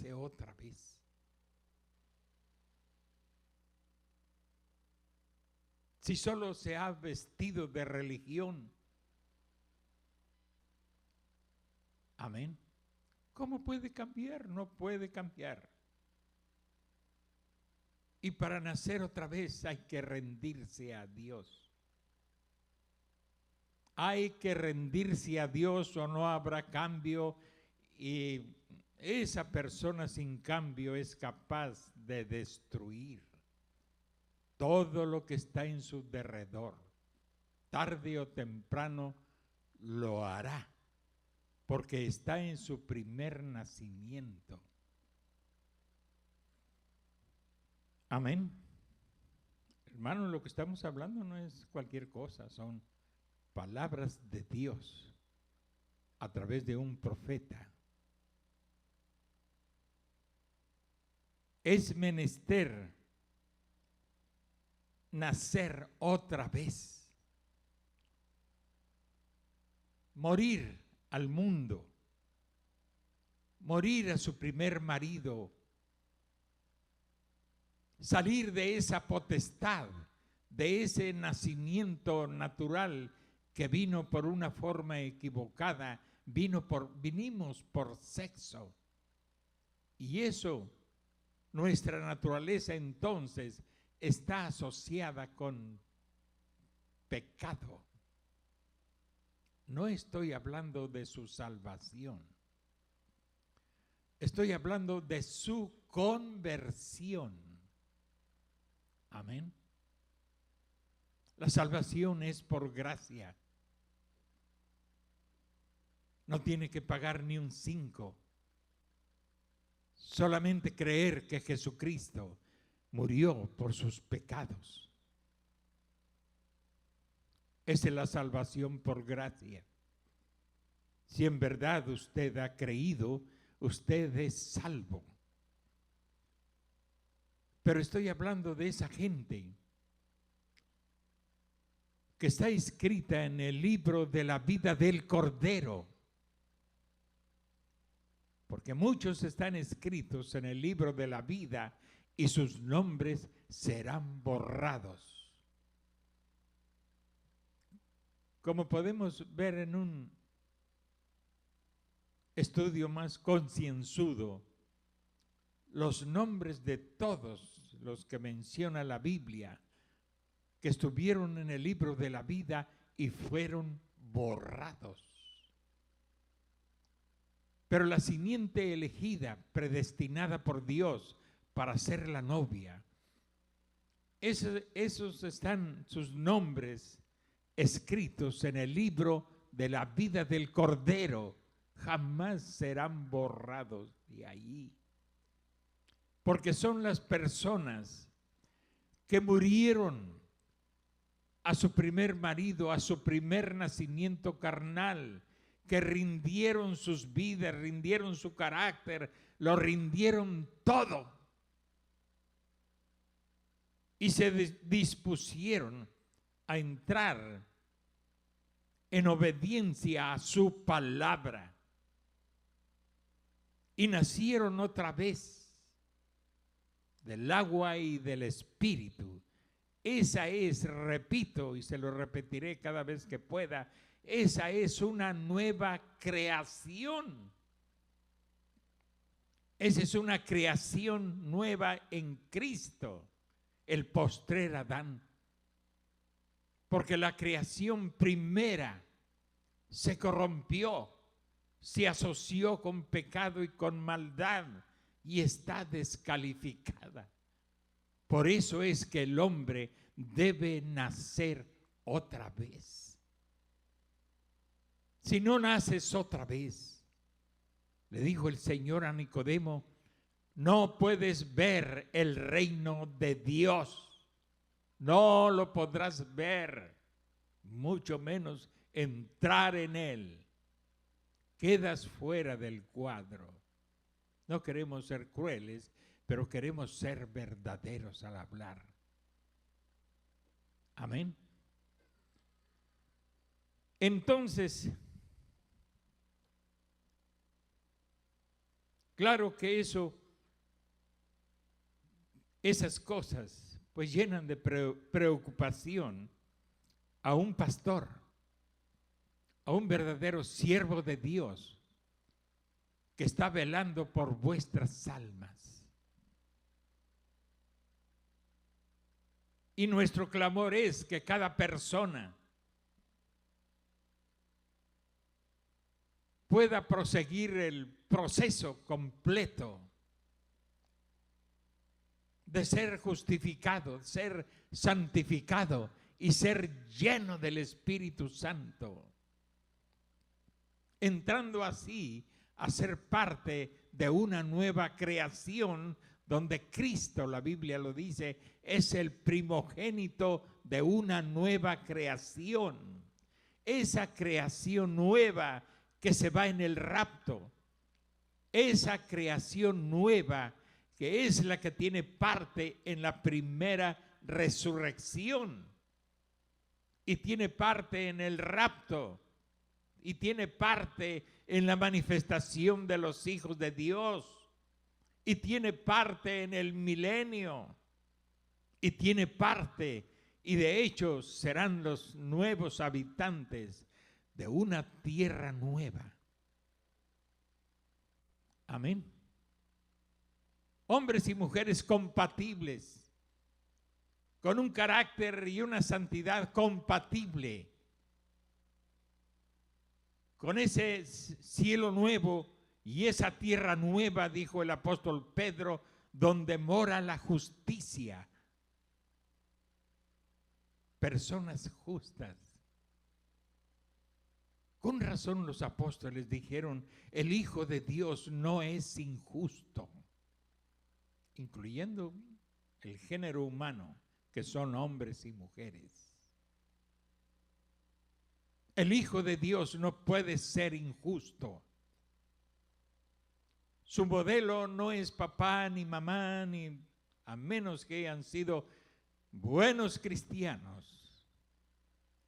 nace otra vez. Si solo se ha vestido de religión, amén, ¿cómo puede cambiar? No puede cambiar. Y para nacer otra vez hay que rendirse a Dios. Hay que rendirse a Dios o no habrá cambio, y esa persona sin cambio es capaz de destruir todo lo que está en su derredor. Tarde o temprano lo hará, porque está en su primer nacimiento. Amén. Hermano, lo que estamos hablando no es cualquier cosa, son palabras de Dios a través de un profeta. Es menester nacer otra vez, morir al mundo, morir a su primer marido, salir de esa potestad, de ese nacimiento natural que vino por una forma equivocada, vinimos por sexo. Y eso, nuestra naturaleza entonces está asociada con pecado. No estoy hablando de su salvación. Estoy hablando de su conversión. Amén. La salvación es por gracia. No tiene que pagar ni un 5. Solamente creer que Jesucristo murió por sus pecados. Esa es la salvación por gracia. Si en verdad usted ha creído, usted es salvo. Pero estoy hablando de esa gente que está escrita en el libro de la vida del Cordero. Porque muchos están escritos en el libro de la vida y sus nombres serán borrados. Como podemos ver en un estudio más concienzudo, los nombres de todos los que menciona la Biblia, que estuvieron en el libro de la vida y fueron borrados. Pero la simiente elegida, predestinada por Dios para ser la novia, esos están sus nombres escritos en el libro de la vida del Cordero, jamás serán borrados de ahí. Porque son las personas que murieron a su primer marido, a su primer nacimiento carnal, que rindieron sus vidas, rindieron su carácter, lo rindieron todo y se dispusieron a entrar en obediencia a su palabra y nacieron otra vez del agua y del espíritu. Esa es, repito, y se lo repetiré cada vez que pueda, esa es una nueva creación. Esa es una creación nueva en Cristo, el postrer Adán. Porque la creación primera se corrompió, se asoció con pecado y con maldad y está descalificada. Por eso es que el hombre debe nacer otra vez. Si no naces otra vez, le dijo el Señor a Nicodemo, no puedes ver el reino de Dios. No lo podrás ver, mucho menos entrar en él. Quedas fuera del cuadro. No queremos ser crueles, pero queremos ser verdaderos al hablar. Amén. Entonces, Claro que esas cosas pues llenan de preocupación a un pastor, a un verdadero siervo de Dios que está velando por vuestras almas. Y nuestro clamor es que cada persona pueda proseguir el proceso completo de ser justificado, ser santificado y ser lleno del Espíritu Santo, entrando así a ser parte de una nueva creación donde Cristo, la Biblia lo dice, es el primogénito de una nueva creación. Esa creación nueva que se va en el rapto, esa creación nueva que es la que tiene parte en la primera resurrección y tiene parte en el rapto y tiene parte en la manifestación de los hijos de Dios y tiene parte en el milenio y tiene parte, y de hecho serán los nuevos habitantes de una tierra nueva. Amén. Hombres y mujeres compatibles, con un carácter y una santidad compatible, con ese cielo nuevo y esa tierra nueva, dijo el apóstol Pedro, donde mora la justicia. Personas justas. Con razón los apóstoles dijeron, el Hijo de Dios no es injusto, incluyendo el género humano, que son hombres y mujeres. El Hijo de Dios no puede ser injusto. Su modelo no es papá ni mamá, ni a menos que hayan sido buenos cristianos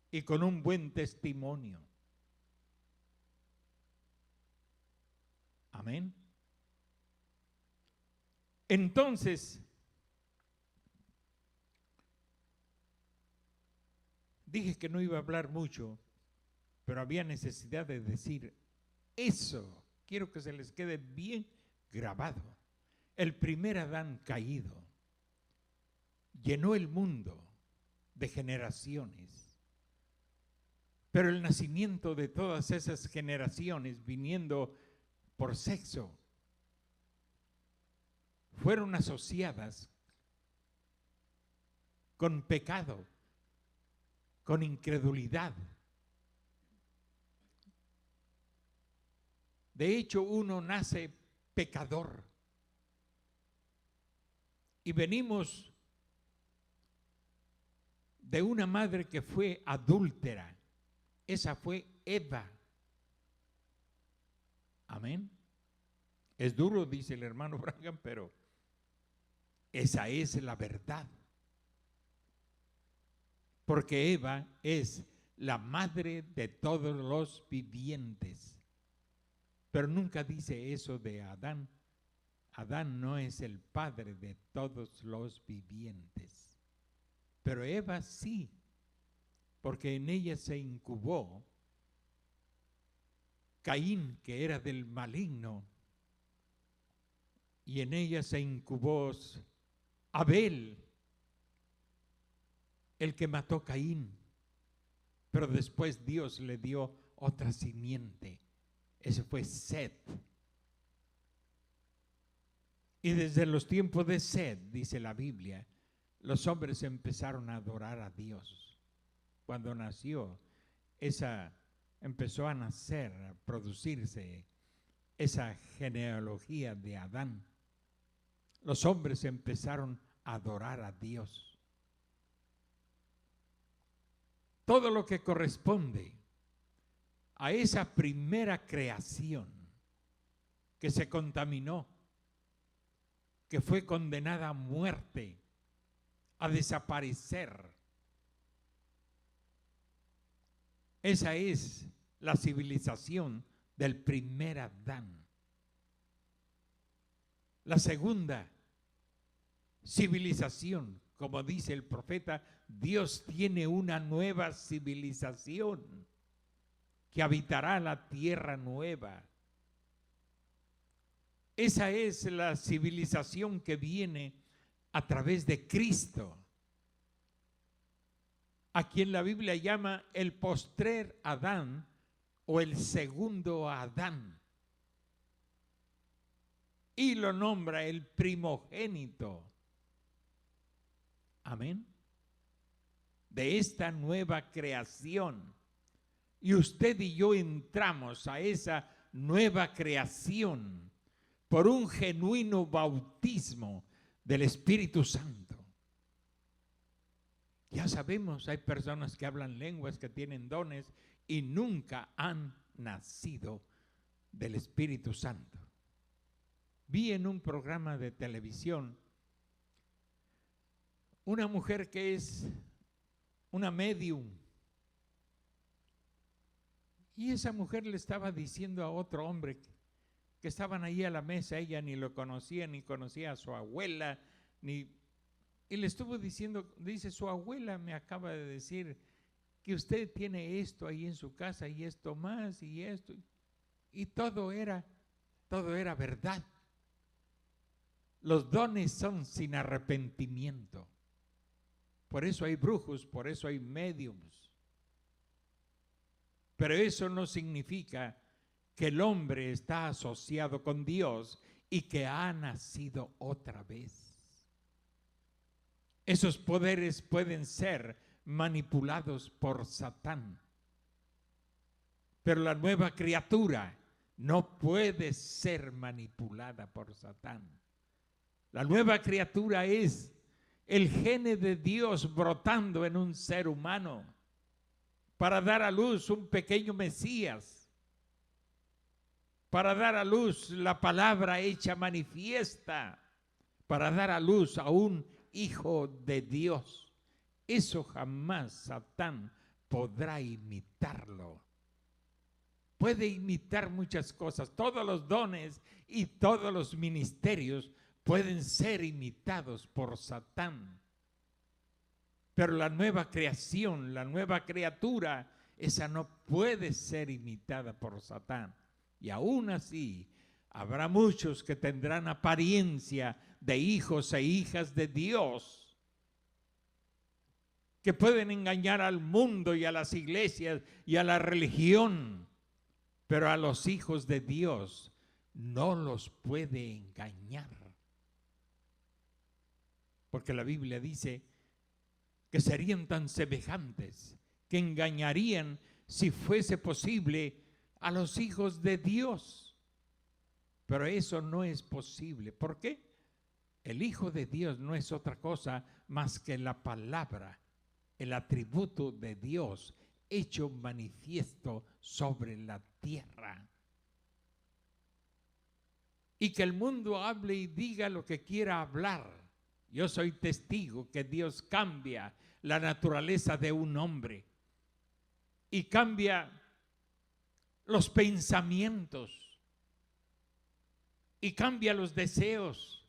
y con un buen testimonio. Amén. Entonces, dije que no iba a hablar mucho, pero había necesidad de decir eso. Quiero que se les quede bien grabado. El primer Adán caído llenó el mundo de generaciones, pero el nacimiento de todas esas generaciones viniendo por sexo fueron asociadas con pecado, con incredulidad. De hecho, uno nace pecador y venimos de una madre que fue adúltera. Esa fue Eva. Amén. Es duro, dice el hermano Branham, pero esa es la verdad. Porque Eva es la madre de todos los vivientes. Pero nunca dice eso de Adán. Adán no es el padre de todos los vivientes. Pero Eva sí, porque en ella se incubó Caín, que era del maligno, y en ella se incubó Abel, el que mató a Caín, pero después Dios le dio otra simiente. Ese fue Set. Y desde los tiempos de Set, dice la Biblia, los hombres empezaron a adorar a Dios. Cuando nació, empezó a nacer, a producirse esa genealogía de Adán. Los hombres empezaron a adorar a Dios. Todo lo que corresponde a esa primera creación que se contaminó, que fue condenada a muerte, a desaparecer. Esa es la civilización del primer Adán. La segunda civilización, como dice el profeta, Dios tiene una nueva civilización que habitará la tierra nueva. Esa es la civilización que viene a través de Cristo, a quien la Biblia llama el postrer Adán o el segundo Adán, y lo nombra el primogénito. Amén. De esta nueva creación. Y usted y yo entramos a esa nueva creación por un genuino bautismo del Espíritu Santo. Ya sabemos, hay personas que hablan lenguas, que tienen dones y nunca han nacido del Espíritu Santo. Vi en un programa de televisión una mujer que es una medium, y esa mujer le estaba diciendo a otro hombre que estaban ahí a la mesa, ella ni lo conocía, ni conocía a su abuela, y le estuvo diciendo, dice, su abuela me acaba de decir que usted tiene esto ahí en su casa y esto más y esto, y todo era verdad. Los dones son sin arrepentimiento. Por eso hay brujos, por eso hay médiums. Pero eso no significa que el hombre está asociado con Dios y que ha nacido otra vez. Esos poderes pueden ser manipulados por Satán. Pero la nueva criatura no puede ser manipulada por Satán. La nueva criatura es el gene de Dios brotando en un ser humano para dar a luz un pequeño Mesías, para dar a luz la palabra hecha manifiesta, para dar a luz a un Hijo de Dios. Eso jamás Satán podrá imitarlo. Puede imitar muchas cosas, todos los dones y todos los ministerios pueden ser imitados por Satán. Pero la nueva creación, la nueva criatura, esa no puede ser imitada por Satán. Y aún así, habrá muchos que tendrán apariencia de hijos e hijas de Dios, que pueden engañar al mundo y a las iglesias y a la religión, pero a los hijos de Dios no los puede engañar. Porque la Biblia dice que serían tan semejantes que engañarían, si fuese posible, a los hijos de Dios. Pero eso no es posible. ¿Por qué? El Hijo de Dios no es otra cosa más que la palabra, el atributo de Dios hecho manifiesto sobre la tierra. Y que el mundo hable y diga lo que quiera hablar. Yo soy testigo que Dios cambia la naturaleza de un hombre y cambia los pensamientos y cambia los deseos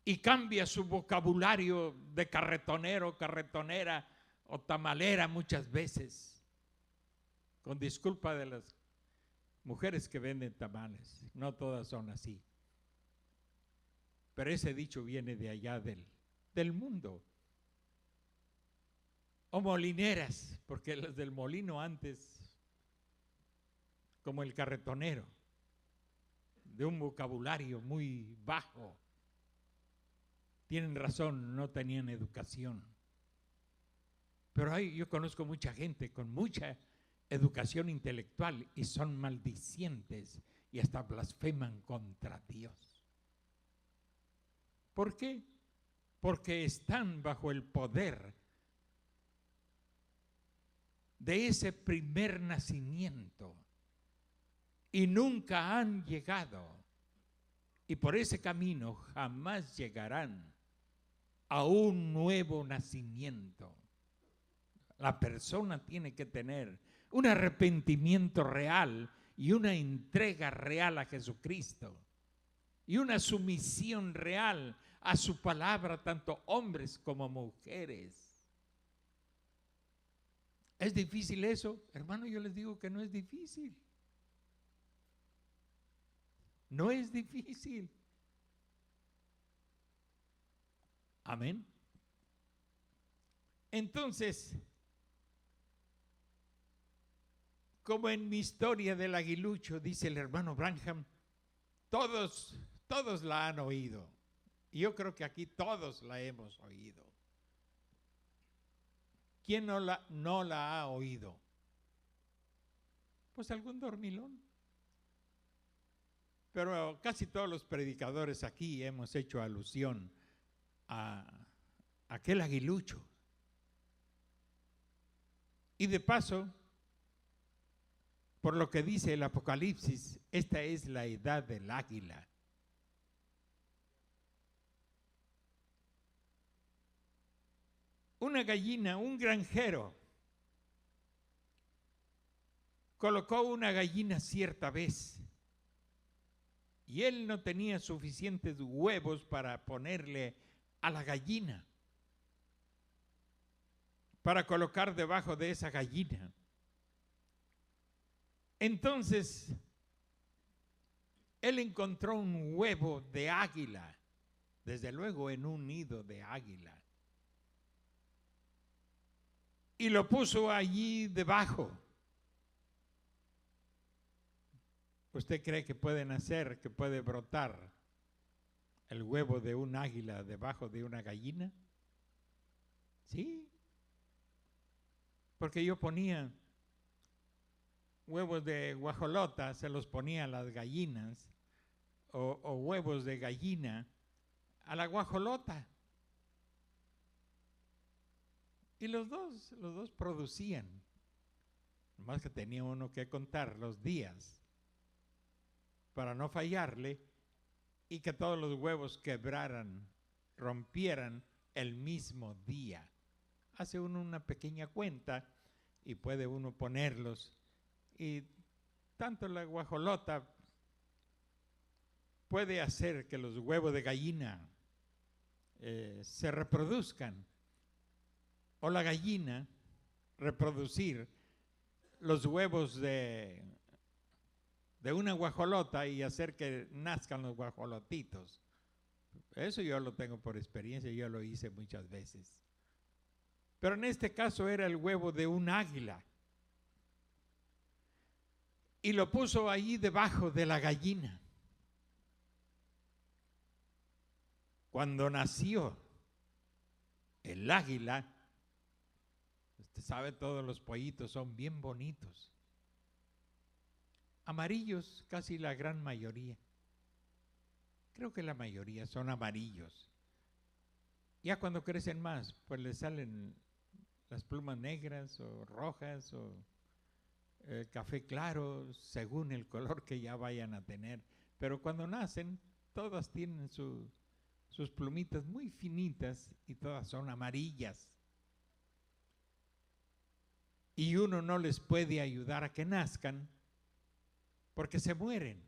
y cambia su vocabulario de carretonero, carretonera o tamalera muchas veces, con disculpa de las mujeres que venden tamales, no todas son así. Pero ese dicho viene de allá del mundo. O molineras, porque las del molino antes, como el carretonero, de un vocabulario muy bajo. Tienen razón, no tenían educación. Pero yo conozco mucha gente con mucha educación intelectual y son maldicientes y hasta blasfeman contra Dios. ¿Por qué? Porque están bajo el poder de ese primer nacimiento y nunca han llegado, y por ese camino jamás llegarán a un nuevo nacimiento. La persona tiene que tener un arrepentimiento real y una entrega real a Jesucristo. y una sumisión real a su palabra, tanto hombres como mujeres. ¿Es difícil eso? Hermano, yo les digo que no es difícil. No es difícil. Amén. Entonces, como en mi historia del aguilucho, dice el hermano Branham, todos la han oído. Y yo creo que aquí todos la hemos oído. ¿Quién no la ha oído? Pues algún dormilón. Pero casi todos los predicadores aquí hemos hecho alusión a aquel aguilucho. Y de paso, por lo que dice el Apocalipsis, esta es la edad del águila. Una gallina, un granjero, colocó una gallina cierta vez y él no tenía suficientes huevos para ponerle a la gallina, para colocar debajo de esa gallina. Entonces, él encontró un huevo de águila, desde luego en un nido de águila, y lo puso allí debajo. ¿Usted cree que puede nacer, que puede brotar el huevo de un águila debajo de una gallina? Sí, porque yo ponía huevos de guajolota, se los ponía a las gallinas, o huevos de gallina a la guajolota. Y los dos producían, nomás que tenía uno que contar los días para no fallarle y que todos los huevos quebraran, rompieran el mismo día. Hace uno una pequeña cuenta y puede uno ponerlos, y tanto la guajolota puede hacer que los huevos de gallina se reproduzcan, o la gallina reproducir los huevos de una guajolota y hacer que nazcan los guajolotitos. Eso yo lo tengo por experiencia, yo lo hice muchas veces. Pero en este caso era el huevo de un águila. Y lo puso ahí debajo de la gallina. Cuando nació el águila, usted sabe, todos los pollitos son bien bonitos. Amarillos, casi la gran mayoría. Creo que la mayoría son amarillos. Ya cuando crecen más, pues les salen las plumas negras o rojas o café claro, según el color que ya vayan a tener. Pero cuando nacen, todas tienen sus plumitas muy finitas y todas son amarillas. Y uno no les puede ayudar a que nazcan porque se mueren.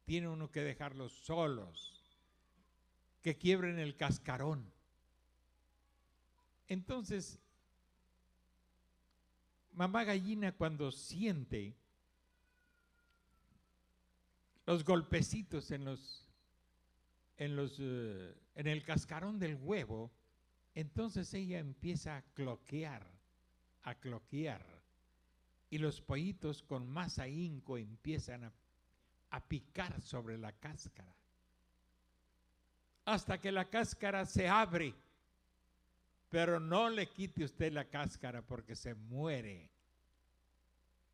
Tiene uno que dejarlos solos, que quiebren el cascarón. Entonces, mamá gallina, cuando siente los golpecitos en el cascarón del huevo, entonces ella empieza a cloquear, y los pollitos con más ahínco empiezan a picar sobre la cáscara, hasta que la cáscara se abre. Pero no le quite usted la cáscara porque se muere.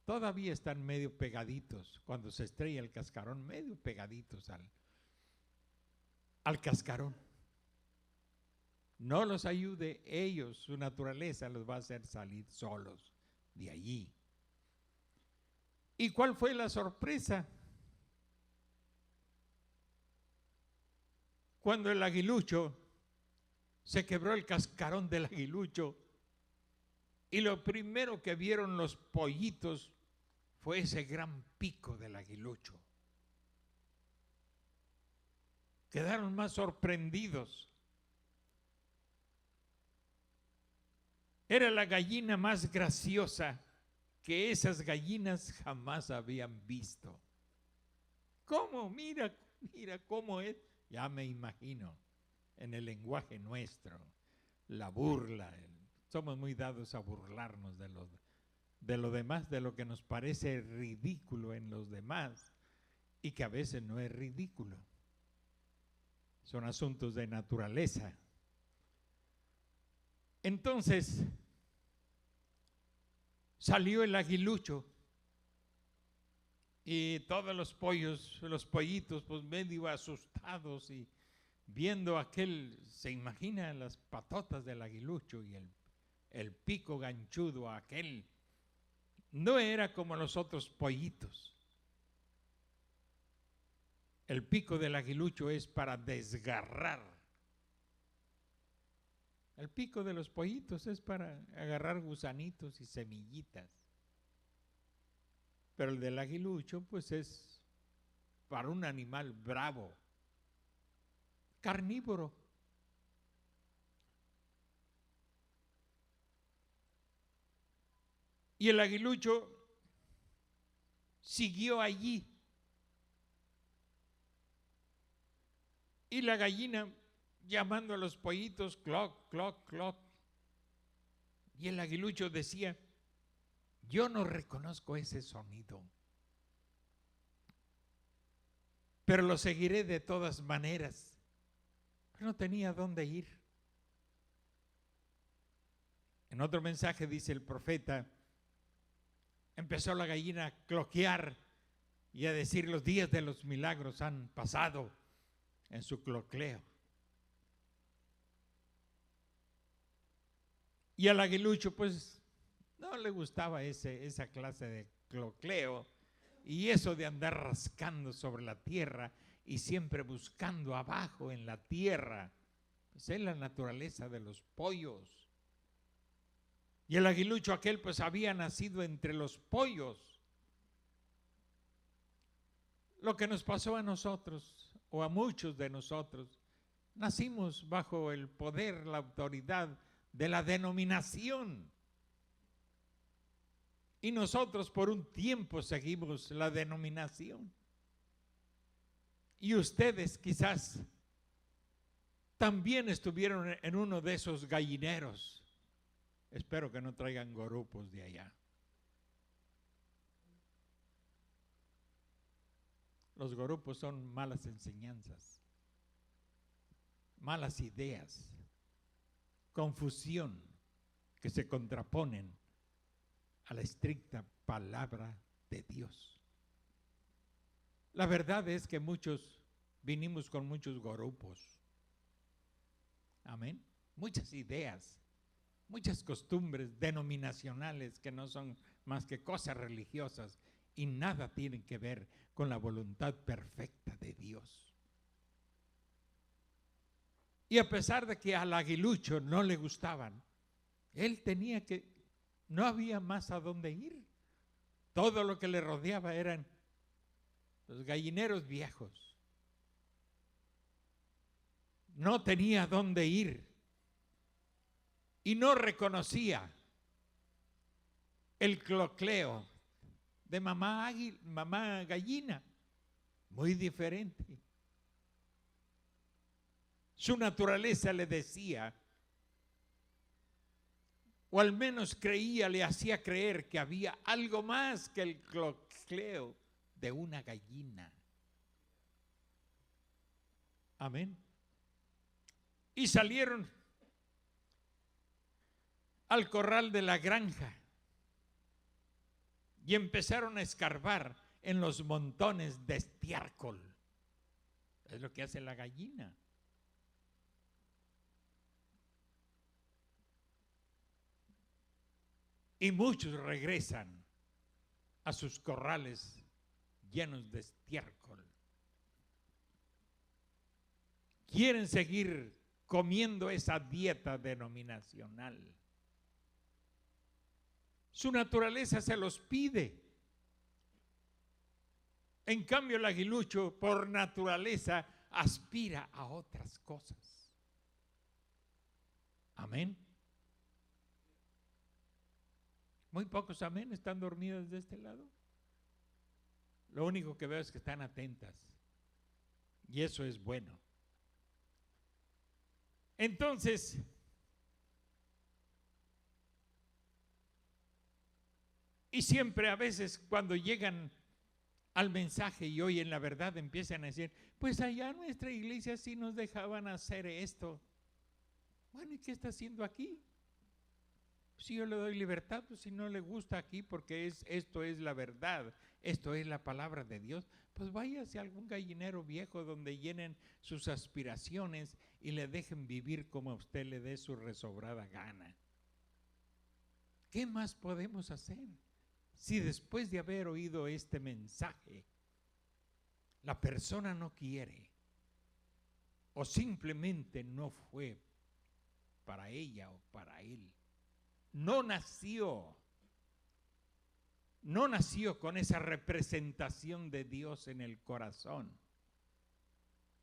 Todavía están medio pegaditos, cuando se estrella el cascarón, medio pegaditos al cascarón. No los ayude, ellos, su naturaleza los va a hacer salir solos de allí. ¿Y cuál fue la sorpresa? Cuando el aguilucho se quebró el cascarón del aguilucho y lo primero que vieron los pollitos fue ese gran pico del aguilucho. quedaron más sorprendidos. Era la gallina más graciosa que esas gallinas jamás habían visto. ¿Cómo? Mira cómo es. Ya me imagino, en el lenguaje nuestro, la burla. Somos muy dados a burlarnos de lo demás, de lo que nos parece ridículo en los demás y que a veces no es ridículo. Son asuntos de naturaleza. Entonces salió el aguilucho y todos los pollitos, pues medio asustados y viendo se imagina las patotas del aguilucho y el pico ganchudo aquel. No era como los otros pollitos. El pico del aguilucho es para desgarrar. El pico de los pollitos es para agarrar gusanitos y semillitas. Pero el del aguilucho, pues es para un animal bravo, carnívoro. Y el aguilucho siguió allí. Y la gallina llamando a los pollitos, cloc, cloc, cloc. Y el aguilucho decía, yo no reconozco ese sonido, pero lo seguiré de todas maneras. Pero no tenía dónde ir. En otro mensaje dice el profeta, empezó la gallina a cloquear y a decir, los días de los milagros han pasado, en su clocleo. Y al aguilucho pues no le gustaba esa clase de clocleo y eso de andar rascando sobre la tierra y siempre buscando abajo en la tierra. Pues es la naturaleza de los pollos. Y el aguilucho aquel pues había nacido entre los pollos. Lo que nos pasó a nosotros o a muchos de nosotros, nacimos bajo el poder, la autoridad de la denominación. Y nosotros por un tiempo seguimos la denominación. Y ustedes quizás también estuvieron en uno de esos gallineros. Espero que no traigan gorupos de allá. Los gorupos son malas enseñanzas, malas ideas, confusión que se contraponen a la estricta palabra de Dios. La verdad es que muchos vinimos con muchos gorupos. Amén. Muchas ideas, muchas costumbres denominacionales que no son más que cosas religiosas y nada tienen que ver con la voluntad perfecta de Dios. Y a pesar de que al aguilucho no le gustaban, él tenía que, no había más a dónde ir. Todo lo que le rodeaba eran los gallineros viejos. No tenía a dónde ir. Y no reconocía el clocleo de mamá gallina. Muy diferente. Su naturaleza le decía, o al menos creía, le hacía creer que había algo más que el clocleo de una gallina. Amén. Y salieron al corral de la granja y empezaron a escarbar en los montones de estiércol. Es lo que hace la gallina. Y muchos regresan a sus corrales llenos de estiércol. Quieren seguir comiendo esa dieta denominacional. Su naturaleza se los pide. En cambio, el aguilucho, por naturaleza, aspira a otras cosas. Amén. Muy pocos amén están dormidos de este lado. Lo único que veo es que están atentas. Y eso es bueno. Entonces, y siempre a veces cuando llegan al mensaje y oyen la verdad empiezan a decir, pues allá en nuestra iglesia sí nos dejaban hacer esto. Bueno, ¿y qué está haciendo aquí? Si yo le doy libertad, pues si no le gusta aquí porque esto es la verdad, esto es la palabra de Dios, pues váyase a algún gallinero viejo donde llenen sus aspiraciones y le dejen vivir como a usted le dé su resobrada gana. ¿Qué más podemos hacer? Si después de haber oído este mensaje, la persona no quiere o simplemente no fue para ella o para él, no nació con esa representación de Dios en el corazón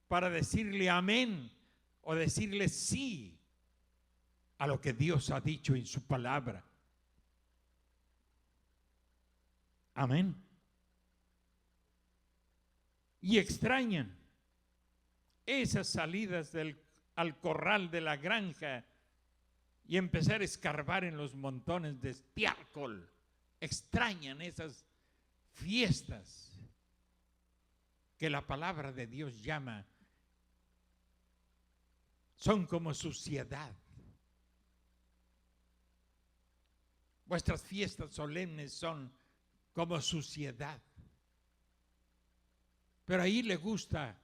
para decirle amén o decirle sí a lo que Dios ha dicho en su palabra. Amén. Y extrañan esas salidas al corral de la granja y empezar a escarbar en los montones de estiércol. Extrañan esas fiestas que la palabra de Dios llama, son como suciedad. Vuestras fiestas solemnes son como suciedad. Pero ahí le gusta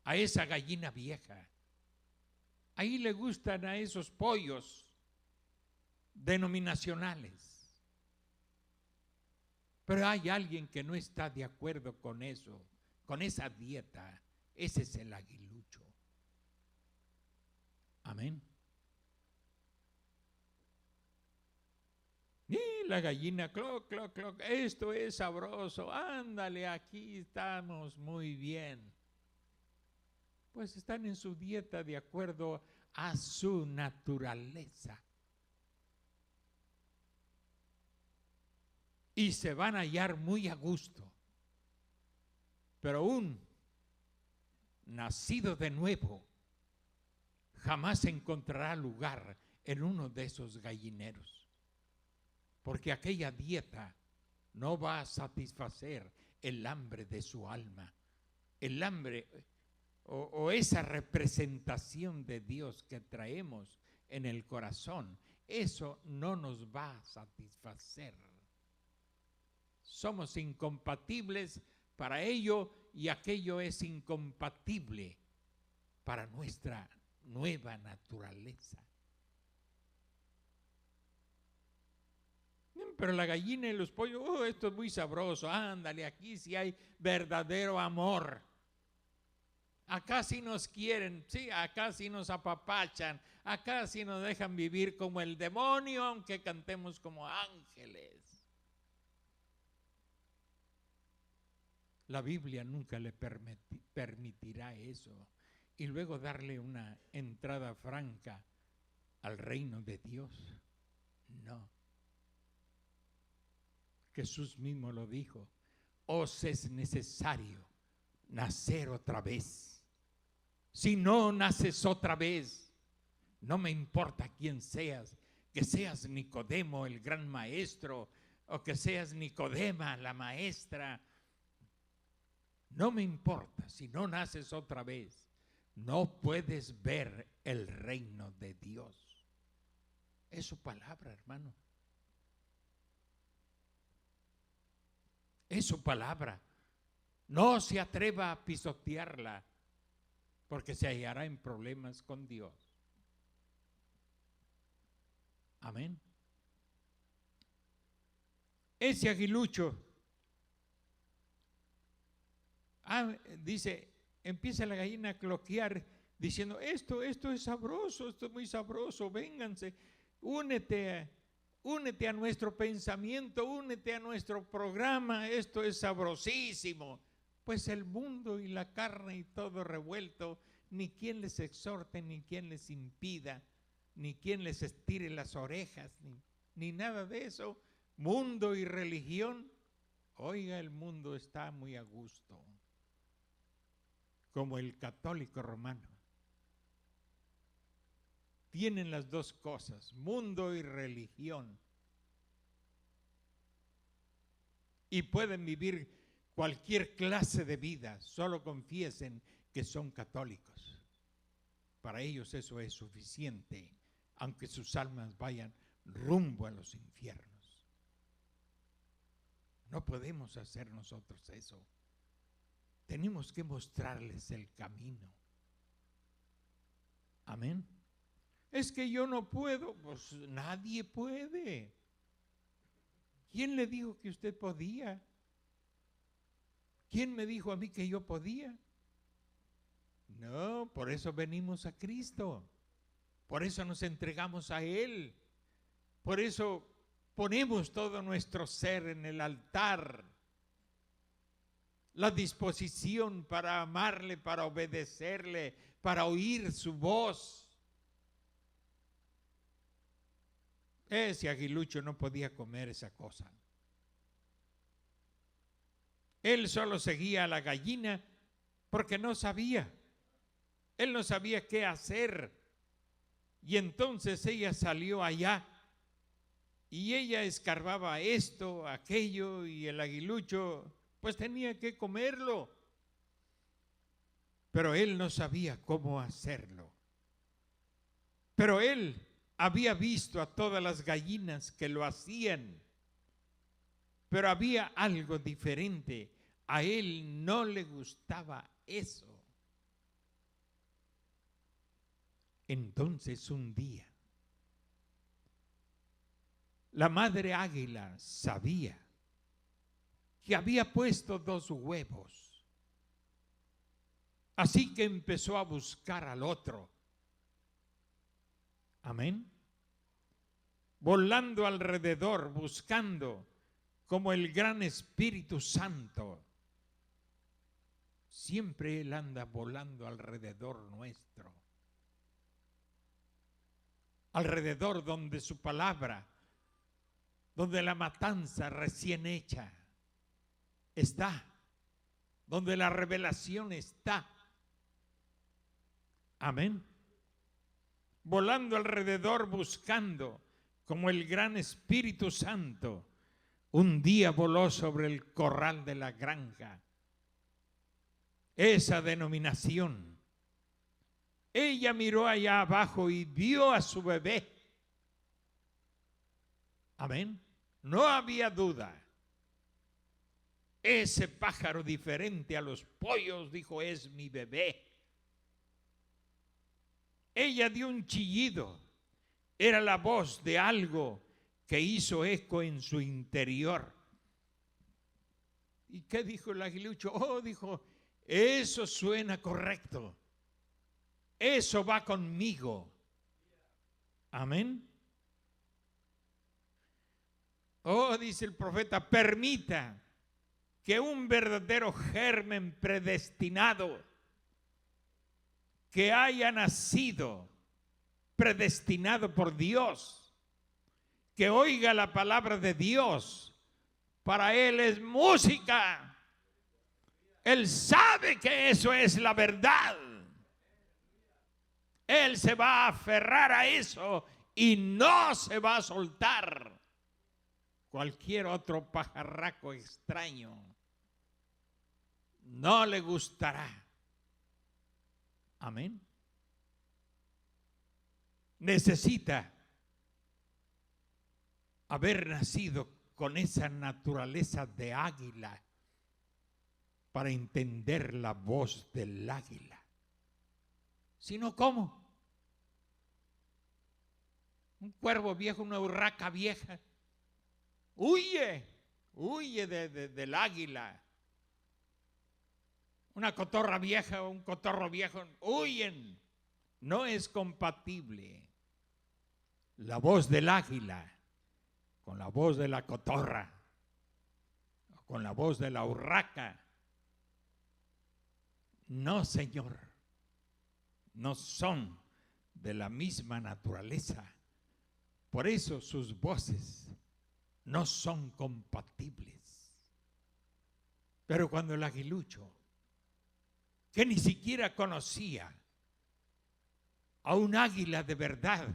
a esa gallina vieja. Ahí le gustan a esos pollos denominacionales. Pero hay alguien que no está de acuerdo con eso, con esa dieta. Ese es el aguilucho. Amén. Y la gallina, cloc, cloc, cloc, esto es sabroso, ándale, aquí estamos muy bien. Pues están en su dieta de acuerdo a su naturaleza. Y se van a hallar muy a gusto. Pero un nacido de nuevo jamás encontrará lugar en uno de esos gallineros. Porque aquella dieta no va a satisfacer el hambre de su alma. El hambre o esa representación de Dios que traemos en el corazón, eso no nos va a satisfacer. Somos incompatibles para ello y aquello es incompatible para nuestra nueva naturaleza. Pero la gallina y los pollos, esto es muy sabroso, ándale, aquí sí hay verdadero amor. Acá sí nos quieren, sí, acá sí nos apapachan, acá sí nos dejan vivir como el demonio, aunque cantemos como ángeles. La Biblia nunca le permitirá eso y luego darle una entrada franca al reino de Dios. No. Jesús mismo lo dijo, os es necesario nacer otra vez. Si no naces otra vez, no me importa quién seas, que seas Nicodemo, el gran maestro, o que seas Nicodema, la maestra. No me importa, si no naces otra vez, no puedes ver el reino de Dios. Es su palabra, hermano. Es su palabra. No se atreva a pisotearla, porque se hallará en problemas con Dios. Amén. Ese aguilucho, dice, empieza la gallina a cloquear diciendo, esto es sabroso, esto es muy sabroso, vénganse, únete a nuestro pensamiento, únete a nuestro programa, esto es sabrosísimo. Pues el mundo y la carne y todo revuelto, ni quien les exhorte, ni quien les impida, ni quien les estire las orejas, ni nada de eso. Mundo y religión, oiga, el mundo está muy a gusto, como el católico romano. Tienen las dos cosas, mundo y religión. Y pueden vivir cualquier clase de vida, solo confiesen que son católicos. Para ellos eso es suficiente, aunque sus almas vayan rumbo a los infiernos. No podemos hacer nosotros eso. Tenemos que mostrarles el camino. Amén. Es que yo no puedo, pues nadie puede. ¿Quién le dijo que usted podía? ¿Quién me dijo a mí que yo podía? No, por eso venimos a Cristo. Por eso nos entregamos a Él. Por eso ponemos todo nuestro ser en el altar. La disposición para amarle, para obedecerle, para oír su voz. Ese aguilucho no podía comer esa cosa. Él solo seguía a la gallina porque no sabía. Él no sabía qué hacer. Y entonces ella salió allá y ella escarbaba esto, aquello, y el aguilucho pues tenía que comerlo. Pero él no sabía cómo hacerlo. Pero él había visto a todas las gallinas que lo hacían. Pero había algo diferente. A él no le gustaba eso. Entonces un día, la madre águila sabía que había puesto 2 huevos. Así que empezó a buscar al otro. Amén. Volando alrededor, buscando, como el gran Espíritu Santo. Siempre Él anda volando alrededor nuestro. Alrededor donde su palabra, donde la matanza recién hecha está, donde la revelación está. Amén. Volando alrededor buscando, como el gran Espíritu Santo. Un día voló sobre el corral de la granja. Esa denominación. Ella miró allá abajo y vio a su bebé. Amén. No había duda. Ese pájaro diferente a los pollos, dijo, es mi bebé. Ella dio un chillido. Era la voz de algo que hizo eco en su interior. ¿Y qué dijo el aguilucho? Oh, dijo, eso suena correcto. Eso va conmigo. Amén. Oh, dice el profeta, permita que un verdadero germen predestinado que haya nacido, predestinado por Dios, que oiga la palabra de Dios, para él es música. Él sabe que eso es la verdad. Él se va a aferrar a eso y no se va a soltar. Cualquier otro pajarraco extraño no le gustará. Amén. Necesita haber nacido con esa naturaleza de águila para entender la voz del águila. Si no, ¿cómo? Un cuervo viejo, una urraca vieja, huye del águila. Una cotorra vieja o un cotorro viejo, huyen. No es compatible la voz del águila con la voz de la cotorra, con la voz de la urraca. No, Señor, no son de la misma naturaleza. Por eso sus voces no son compatibles. Pero cuando el aguilucho, que ni siquiera conocía a un águila de verdad,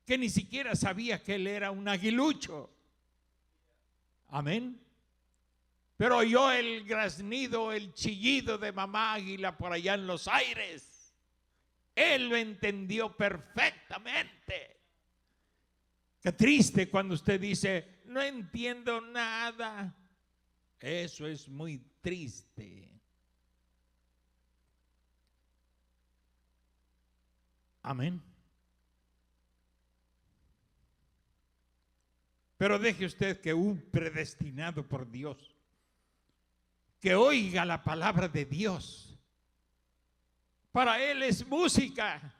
que ni siquiera sabía que él era un aguilucho, amén, pero oyó el graznido, el chillido de mamá águila por allá en los aires, él lo entendió perfectamente. Qué triste cuando usted dice, no entiendo nada. Eso es muy triste. Amén. Pero deje usted que un predestinado por Dios, que oiga la palabra de Dios, para él es música.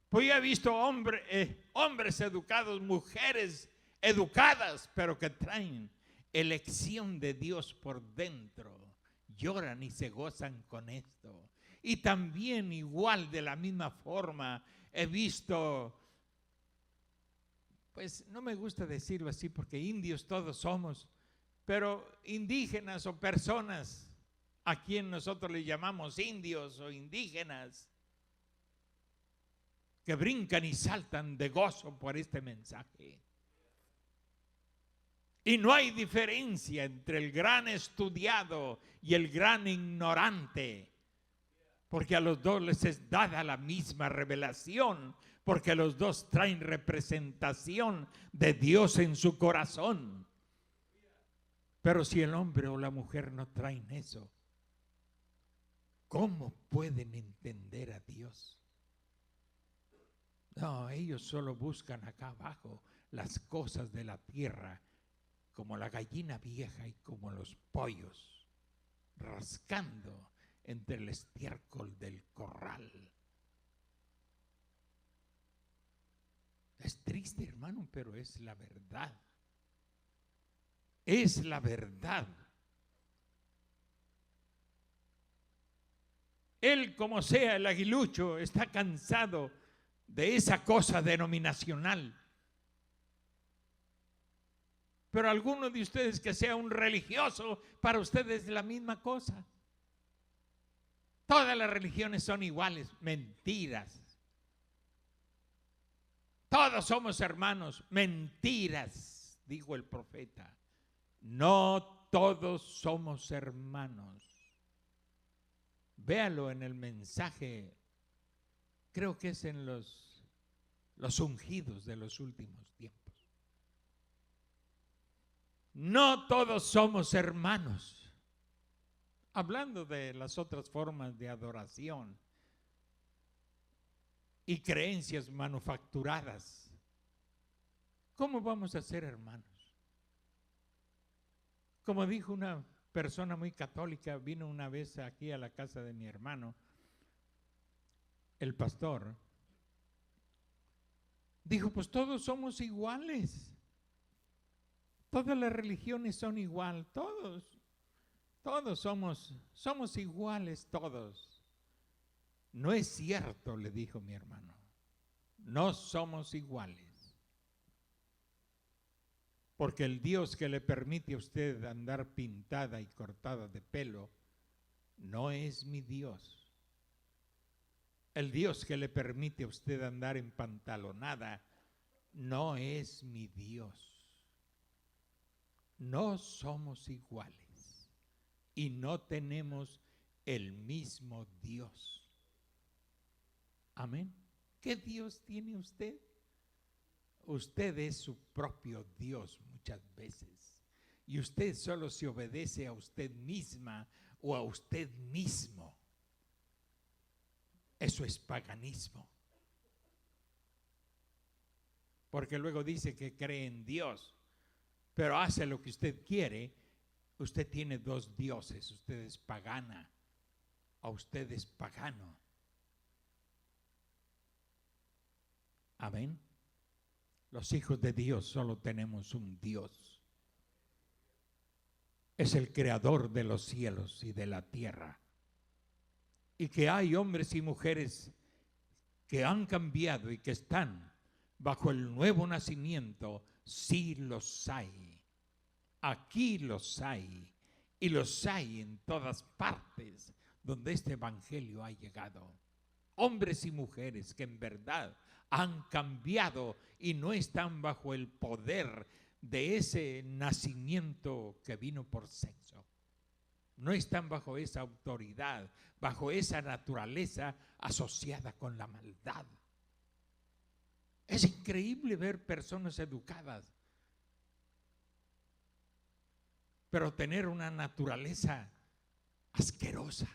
Pues yo he visto hombres educados, mujeres educadas, pero que traen elección de Dios por dentro. Lloran y se gozan con esto. Y también igual de la misma forma he visto, pues no me gusta decirlo así porque indios todos somos, pero indígenas o personas a quien nosotros le llamamos indios o indígenas, que brincan y saltan de gozo por este mensaje. Y no hay diferencia entre el gran estudiado y el gran ignorante, porque a los dos les es dada la misma revelación, porque los dos traen representación de Dios en su corazón. Pero si el hombre o la mujer no traen eso, ¿cómo pueden entender a Dios? No, ellos solo buscan acá abajo las cosas de la tierra, como la gallina vieja y como los pollos, rascando entre el estiércol del corral. Es triste, hermano, pero es la verdad. Es la verdad. Él, como sea, el aguilucho, está cansado de esa cosa denominacional. Pero alguno de ustedes que sea un religioso, para ustedes es la misma cosa. Todas las religiones son iguales. Mentiras. Todos somos hermanos. Mentiras, dijo el profeta. No todos somos hermanos. Véalo en el mensaje, creo que es en los ungidos de los últimos tiempos. No todos somos hermanos. Hablando de las otras formas de adoración y creencias manufacturadas, ¿cómo vamos a ser hermanos? Como dijo una persona muy católica, vino una vez aquí a la casa de mi hermano, el pastor, dijo, pues todos somos iguales. Todas las religiones son igual, todos somos iguales todos. No es cierto, le dijo mi hermano, no somos iguales. Porque el Dios que le permite a usted andar pintada y cortada de pelo, no es mi Dios. El Dios que le permite a usted andar empantalonada, no es mi Dios. No somos iguales y no tenemos el mismo Dios. Amén. ¿Qué Dios tiene usted? Usted es su propio Dios muchas veces y usted solo se obedece a usted misma o a usted mismo. Eso es paganismo. Porque luego dice que cree en Dios, pero hace lo que usted quiere. Usted tiene dos dioses, usted es pagana o usted es pagano. Amén. Los hijos de Dios solo tenemos un Dios. es el creador de los cielos y de la tierra. Y que hay hombres y mujeres que han cambiado y que están bajo el nuevo nacimiento, sí los hay. Aquí los hay. Y los hay en todas partes donde este evangelio ha llegado. Hombres y mujeres que en verdad han cambiado y no están bajo el poder de ese nacimiento que vino por sexo. No están bajo esa autoridad, bajo esa naturaleza asociada con la maldad. Es increíble ver personas educadas, pero tener una naturaleza asquerosa.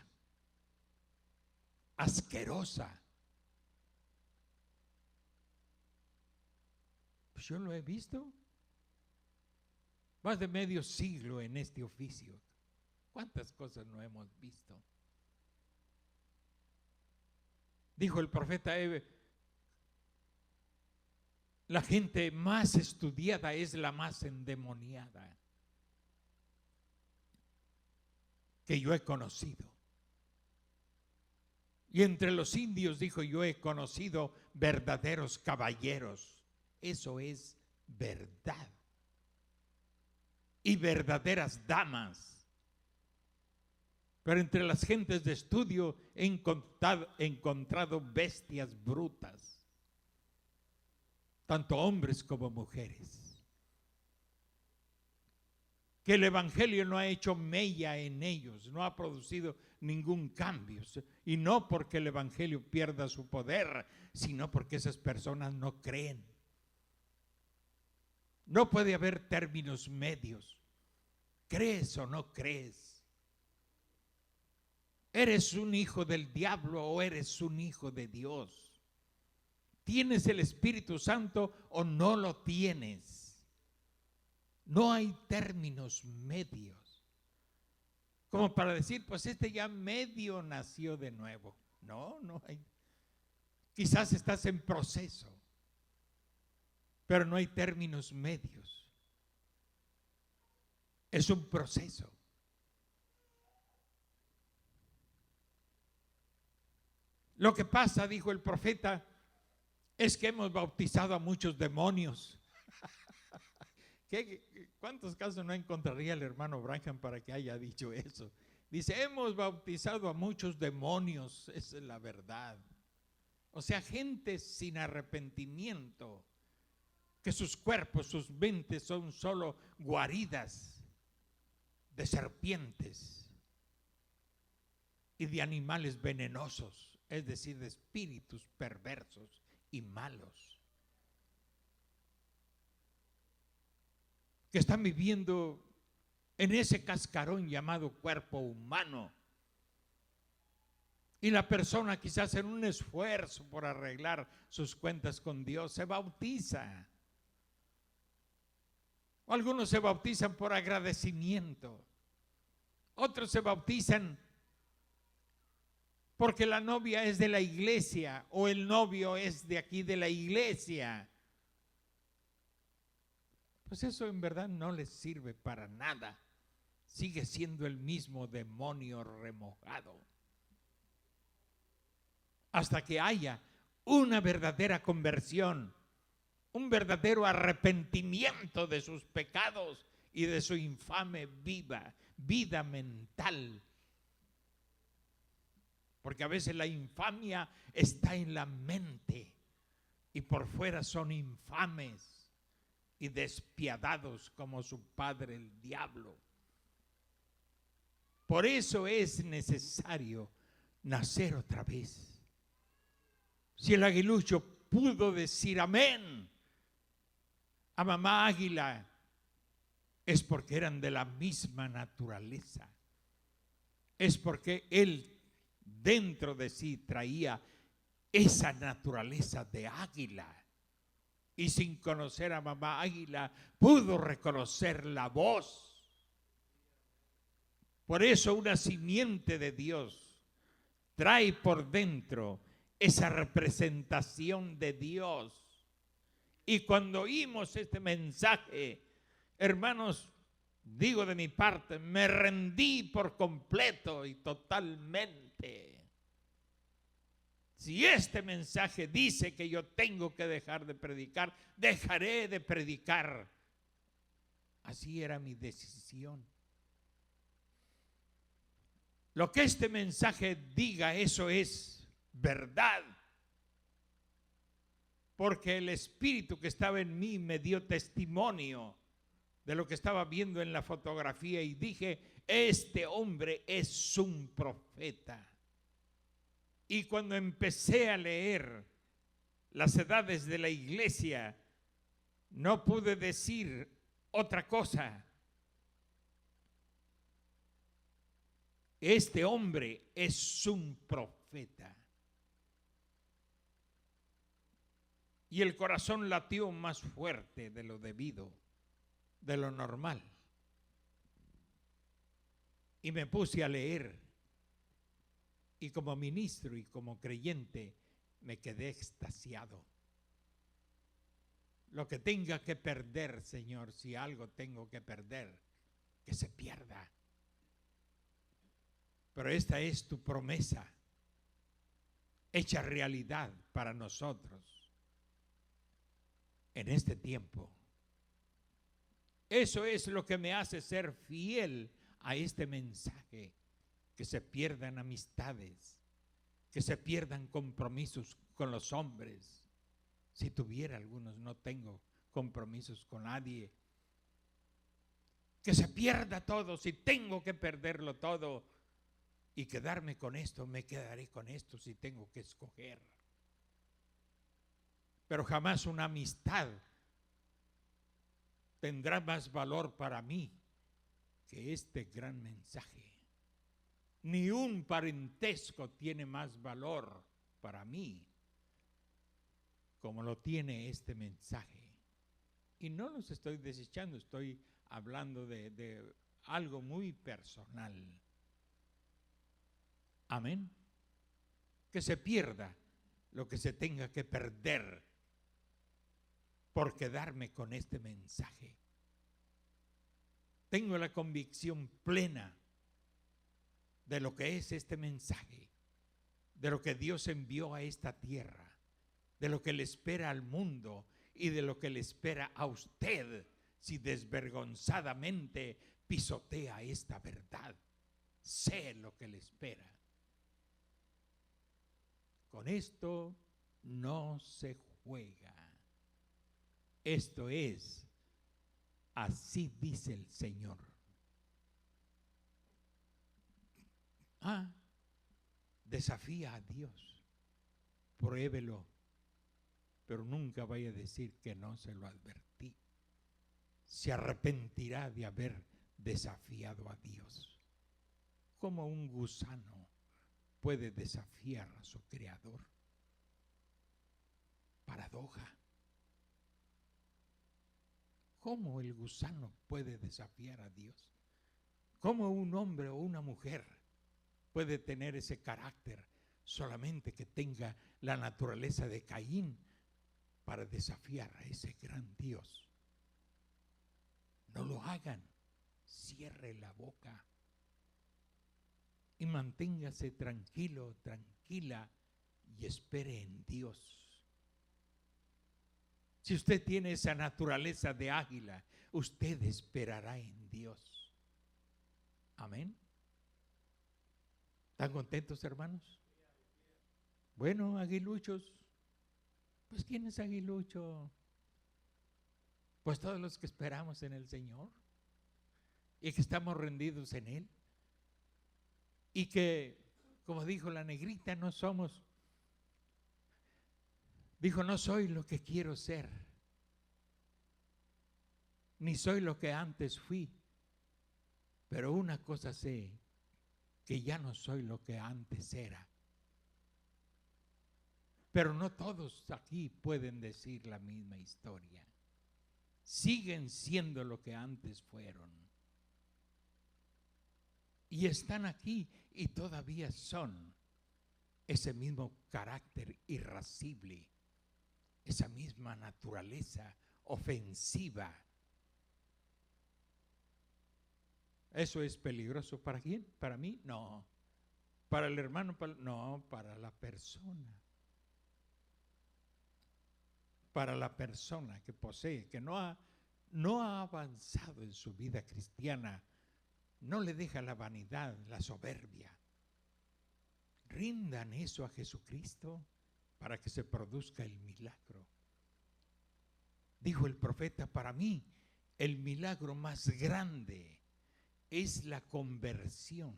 Asquerosa. Pues yo lo he visto. Más de medio siglo en este oficio. ¿Cuántas cosas no hemos visto? Dijo el profeta Eve, la gente más estudiada es la más endemoniada que yo he conocido. Y entre los indios, dijo, yo he conocido verdaderos caballeros. Eso es verdad. Y verdaderas damas. Pero entre las gentes de estudio he encontrado bestias brutas, tanto hombres como mujeres, que el evangelio no ha hecho mella en ellos, no ha producido ningún cambio, y no porque el evangelio pierda su poder, sino porque esas personas no creen. No puede haber términos medios. ¿Crees o no crees? ¿Eres un hijo del diablo o eres un hijo de Dios? ¿Tienes el Espíritu Santo o no lo tienes? No hay términos medios. Como para decir, pues este ya medio nació de nuevo. No, no hay. Quizás estás en proceso, pero no hay términos medios. Es un proceso. Lo que pasa, dijo el profeta, es que hemos bautizado a muchos demonios. ¿Cuántos casos no encontraría el hermano Branham para que haya dicho eso? Dice, hemos bautizado a muchos demonios, esa es la verdad. O sea, gente sin arrepentimiento, que sus cuerpos, sus mentes son solo guaridas de serpientes y de animales venenosos. Es decir, de espíritus perversos y malos, que están viviendo en ese cascarón llamado cuerpo humano. Y la persona, quizás en un esfuerzo por arreglar sus cuentas con Dios, se bautiza. O algunos se bautizan por agradecimiento. Otros se bautizan porque la novia es de la iglesia o el novio es de aquí de la iglesia. Pues eso en verdad no les sirve para nada. Sigue siendo el mismo demonio remojado. Hasta que haya una verdadera conversión, un verdadero arrepentimiento de sus pecados y de su infame vida mental. Porque a veces la infamia está en la mente y por fuera son infames y despiadados como su padre el diablo. Por eso es necesario nacer otra vez. Si el aguilucho pudo decir amén a mamá águila, es porque eran de la misma naturaleza. Es porque él dentro de sí traía esa naturaleza de águila. Y sin conocer a mamá águila, pudo reconocer la voz. Por eso una simiente de Dios trae por dentro esa representación de Dios. Y cuando oímos este mensaje, hermanos, Digo de mi parte, me rendí por completo y totalmente. Si este mensaje dice que yo tengo que dejar de predicar, dejaré de predicar. Así era mi decisión. Lo que este mensaje diga, eso es verdad. Porque el Espíritu que estaba en mí me dio testimonio de lo que estaba viendo en la fotografía y dije, este hombre es un profeta. Y cuando empecé a leer las edades de la iglesia, no pude decir otra cosa. Este hombre es un profeta. Y el corazón latió más fuerte de lo debido, de lo normal. Y me puse a leer. Y como ministro y como creyente me quedé extasiado. Lo que tenga que perder, Señor, si algo tengo que perder, que se pierda. Pero esta es tu promesa, hecha realidad para nosotros en este tiempo. Eso es lo que me hace ser fiel a este mensaje. Que se pierdan amistades, que se pierdan compromisos con los hombres. Si tuviera algunos, no tengo compromisos con nadie. Que se pierda todo, si tengo que perderlo todo y quedarme con esto, me quedaré con esto si tengo que escoger. Pero jamás una amistad tendrá más valor para mí que este gran mensaje. Ni un parentesco tiene más valor para mí como lo tiene este mensaje. Y no los estoy desechando, estoy hablando de algo muy personal. Amén. Que se pierda lo que se tenga que perder por quedarme con este mensaje. Tengo la convicción plena de lo que es este mensaje, de lo que Dios envió a esta tierra, de lo que le espera al mundo y de lo que le espera a usted si desvergonzadamente pisotea esta verdad. Sé lo que le espera. Con esto no se juega. Esto es, así dice el Señor. Desafía a Dios, pruébelo, pero nunca vaya a decir que no se lo advertí. Se arrepentirá de haber desafiado a Dios. ¿Cómo un gusano puede desafiar a su creador? Paradoja. ¿Cómo el gusano puede desafiar a Dios? ¿Cómo un hombre o una mujer puede tener ese carácter solamente que tenga la naturaleza de Caín para desafiar a ese gran Dios? No lo hagan. Cierre la boca y manténgase tranquilo, tranquila y espere en Dios. Si usted tiene esa naturaleza de águila, usted esperará en Dios. Amén. ¿Están contentos, hermanos? Bueno, aguiluchos. Pues ¿quién es aguilucho? Pues todos los que esperamos en el Señor y que estamos rendidos en Él. Y que, como dijo la negrita, no somos, dijo, no soy lo que quiero ser, ni soy lo que antes fui, pero una cosa sé, que ya no soy lo que antes era. Pero no todos aquí pueden decir la misma historia. Siguen siendo lo que antes fueron. Y están aquí y todavía son ese mismo carácter irascible, esa misma naturaleza ofensiva. ¿Eso es peligroso para quién? ¿Para mí? No. ¿Para el hermano? No, para la persona. Para la persona que posee, que no ha avanzado en su vida cristiana, no le deja la vanidad, la soberbia. Rindan eso a Jesucristo para que se produzca el milagro. Dijo el profeta, para mí el milagro más grande es la conversión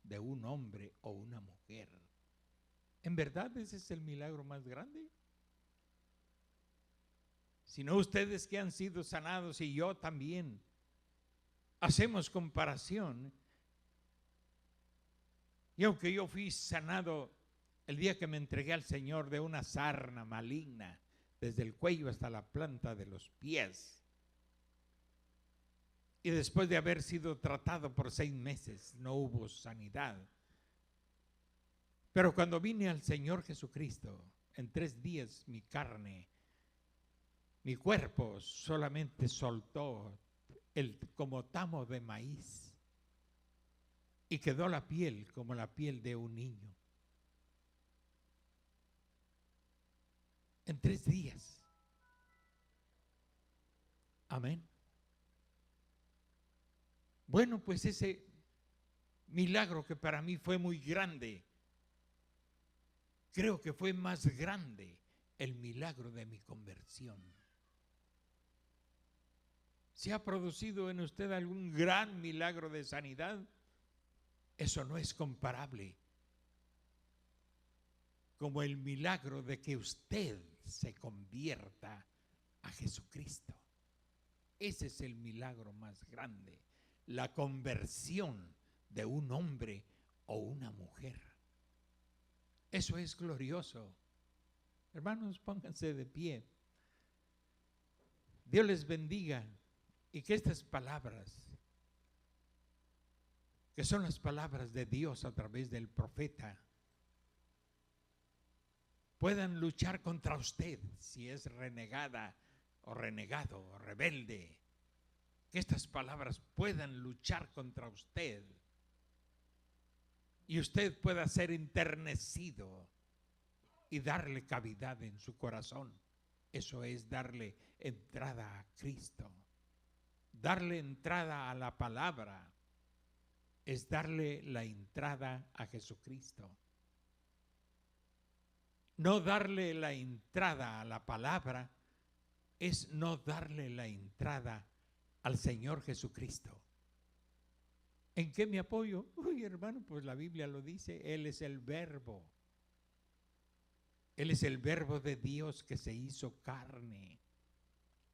de un hombre o una mujer. ¿En verdad ese es el milagro más grande? Si no, ustedes que han sido sanados y yo también, hacemos comparación. Y aunque yo fui sanado el día que me entregué al Señor de una sarna maligna, desde el cuello hasta la planta de los pies, y después de haber sido tratado por 6 meses, no hubo sanidad. Pero cuando vine al Señor Jesucristo, en 3 días mi carne, mi cuerpo solamente soltó como tamo de maíz y quedó la piel como la piel de un niño. En 3 días. Amén. Bueno, pues ese milagro que para mí fue muy grande, creo que fue más grande el milagro de mi conversión. ¿Se ha producido en usted algún gran milagro de sanidad? Eso no es comparable como el milagro de que usted se convierta a Jesucristo. Ese es el milagro más grande, la conversión de un hombre o una mujer. Eso es glorioso. Hermanos, pónganse de pie. Dios les bendiga y que estas palabras, que son las palabras de Dios a través del profeta, puedan luchar contra usted si es renegada o renegado o rebelde. Que estas palabras puedan luchar contra usted y usted pueda ser enternecido y darle cavidad en su corazón. Eso es darle entrada a Cristo. Darle entrada a la palabra es darle la entrada a Jesucristo. No darle la entrada a la palabra es no darle la entrada al Señor Jesucristo. ¿En qué me apoyo? Uy, hermano, pues la Biblia lo dice, Él es el verbo. Él es el verbo de Dios que se hizo carne.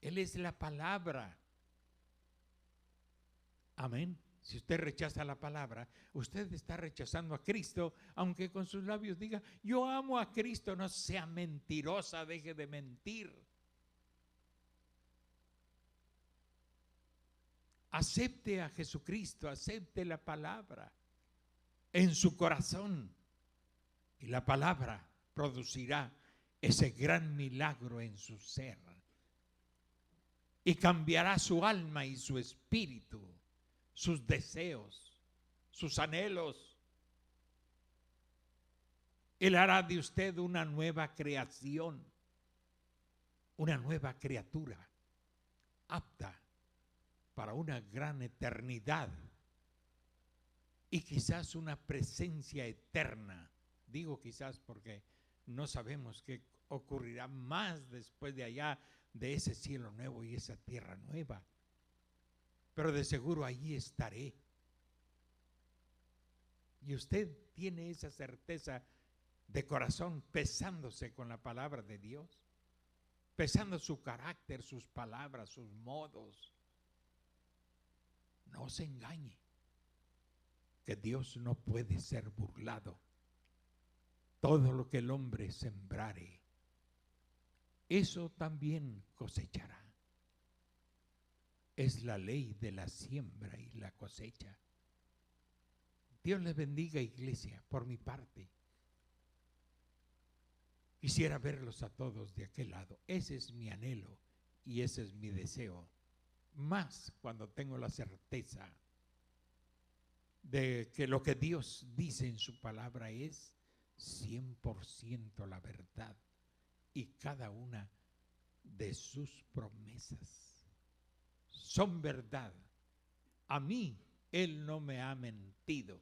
Él es la palabra. Amén. Si usted rechaza la palabra, usted está rechazando a Cristo, aunque con sus labios diga, yo amo a Cristo. No sea mentirosa, deje de mentir. Acepte a Jesucristo, acepte la palabra en su corazón y la palabra producirá ese gran milagro en su ser y cambiará su alma y su espíritu, sus deseos, sus anhelos. Él hará de usted una nueva creación, una nueva criatura, apta para una gran eternidad y quizás una presencia eterna. Digo quizás porque no sabemos qué ocurrirá más después de allá, de ese cielo nuevo y esa tierra nueva. Pero de seguro allí estaré. Y usted tiene esa certeza de corazón, pesándose con la palabra de Dios, pesando su carácter, sus palabras, sus modos. No se engañe, que Dios no puede ser burlado. Todo lo que el hombre sembrare, eso también cosechará. Es la ley de la siembra y la cosecha. Dios les bendiga, iglesia, por mi parte. Quisiera verlos a todos de aquel lado. Ese es mi anhelo y ese es mi deseo. Más cuando tengo la certeza de que lo que Dios dice en su palabra es 100% la verdad y cada una de sus promesas son verdad. A mí Él no me ha mentido.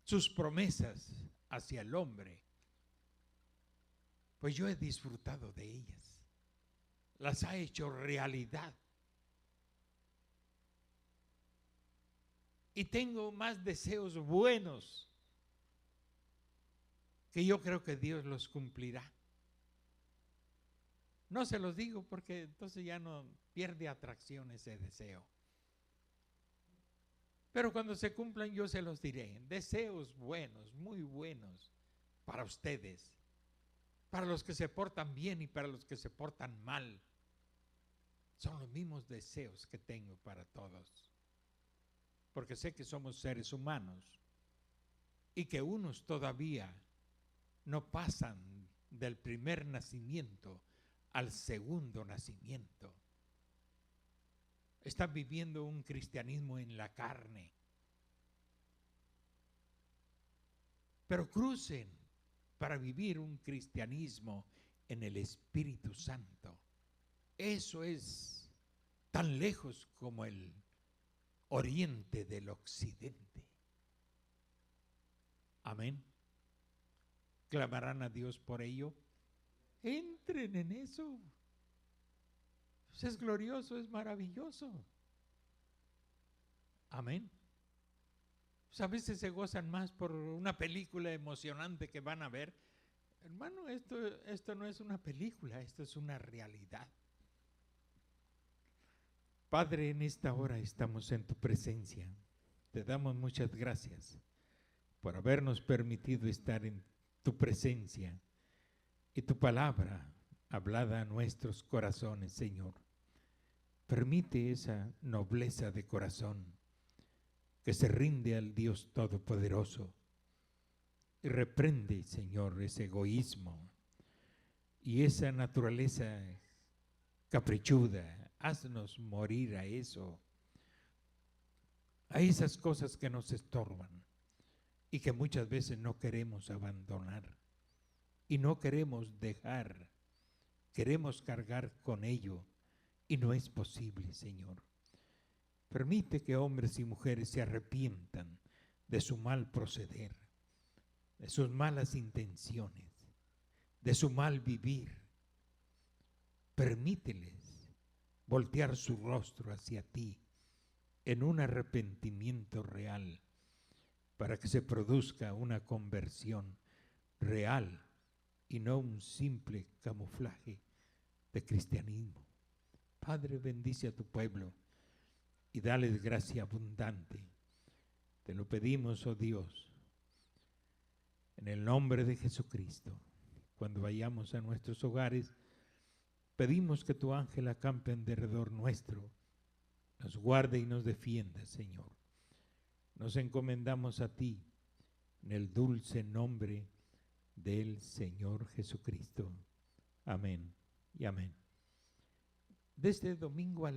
Sus promesas hacia el hombre, pues yo he disfrutado de ellas. Las ha hecho realidad. Y tengo más deseos buenos que yo creo que Dios los cumplirá. No se los digo porque entonces ya no pierde atracción ese deseo. Pero cuando se cumplan yo se los diré. Deseos buenos, muy buenos para ustedes, para los que se portan bien y para los que se portan mal. Son los mismos deseos que tengo para todos. Porque sé que somos seres humanos y que unos todavía no pasan del primer nacimiento al segundo nacimiento. Están viviendo un cristianismo en la carne. Pero crucen para vivir un cristianismo en el Espíritu Santo. Eso es tan lejos como el oriente del occidente. Amén. ¿Clamarán a Dios por ello? Entren en eso. Es glorioso, es maravilloso. Amén. Pues a veces se gozan más por una película emocionante que van a ver. Hermano, esto no es una película, esto es una realidad. Padre, en esta hora estamos en tu presencia. Te damos muchas gracias por habernos permitido estar en tu presencia y tu palabra hablada a nuestros corazones, Señor. Permite esa nobleza de corazón que se rinde al Dios Todopoderoso y reprende, Señor, ese egoísmo y esa naturaleza caprichuda. Haznos morir a eso, a esas cosas que nos estorban y que muchas veces no queremos abandonar y no queremos dejar, queremos cargar con ello y no es posible, Señor. Permite que hombres y mujeres se arrepientan de su mal proceder, de sus malas intenciones, de su mal vivir. Permíteles voltear su rostro hacia ti en un arrepentimiento real para que se produzca una conversión real y no un simple camuflaje de cristianismo. Padre, bendice a tu pueblo y dales gracia abundante. Te lo pedimos, oh Dios, en el nombre de Jesucristo. Cuando vayamos a nuestros hogares, pedimos que tu ángel acampe en derredor nuestro, nos guarde y nos defienda, Señor. Nos encomendamos a ti en el dulce nombre del Señor Jesucristo. Amén y amén. Desde domingo al